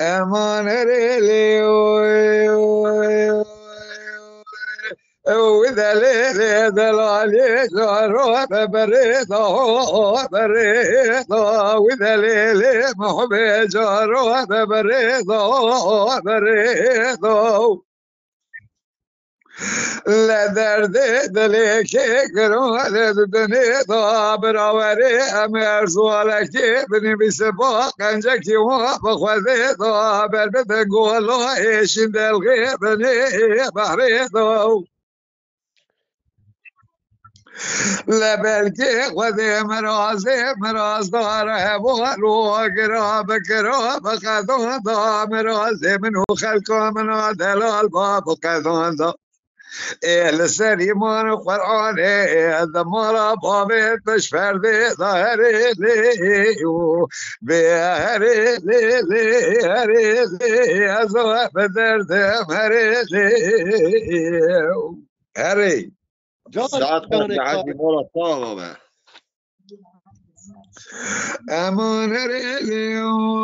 امان وإذا ليل دلالي جارو بريضة بريضة وإذا ليل محبي جارو بريضة بريضة لا درد دلی که گران دنی دا براوری امر سوالک بنی بیس با کنجه کی و بخوده دا بر بده گولا ایشین دلغی بنی بحری دا لبلکی خود مراز داره والو گراب قدان دا مراز منو خلقا منا دلال باب قدان دا السليمان قرآن الدمار بابت مش فردي ظهري ليو بهري لي هري لي أزوى بدرد هري ليو هري ساعت قد حاجي مولا طابة أمان هري ليو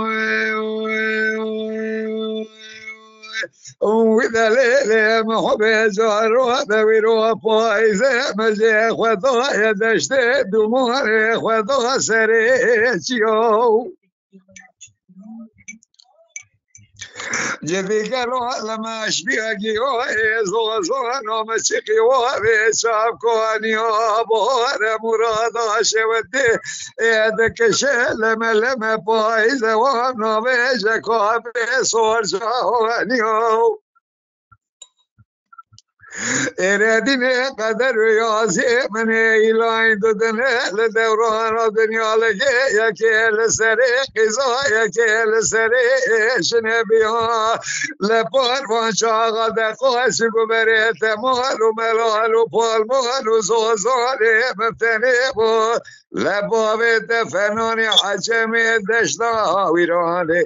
وإذا ليلة محبي جارو دويرو بايزة مجي خدا يدشت دمار خدا سريتيو جدي قالوا لما اشبيقي وزوزان ومسيقي وبيشاب كواني وبور مراد شودي يدك شلم لما بايزة وانا بيجك وبيصور جوانيو إرادين قدر يازي من إيلاين ددنه لدوران الدنيا لكي يكي لسري قزا يكي لسري شنبيها لبار وانشاغ دقاس قبريت مال وملال وبال مال وزوزاني مفتني لبابت فنوني حجمي دشتا ويراني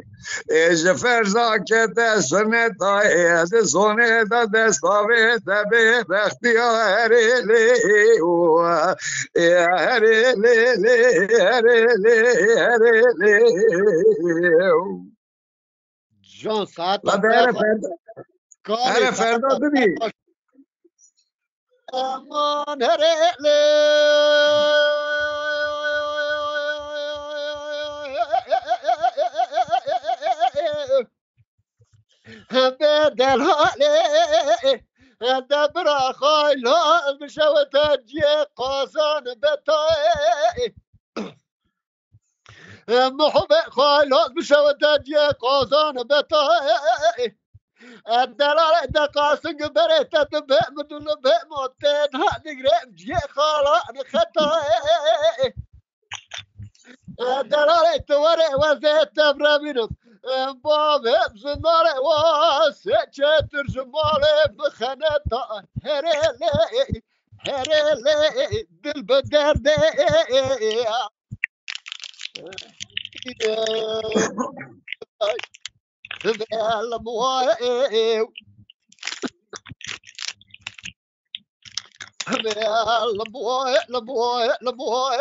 إيش فرزا كتا سنتا إيد سنتا دستاوي تبي باختياري لي هري لي هري لي جان ساعت لا ده هر فردا دبي امان هري لي بدل هالي دبر خايلا بشوت جي قازان بتاي محب خايلا بشوت جي قازان بتاي الدلال دقاسق بريت دبه مدن به موتين هذيك جي خالا نختاي الدلال توري وزيت برامينو باب زنار واسچ ترجماله بخنتا هرلي دل بدرد المواي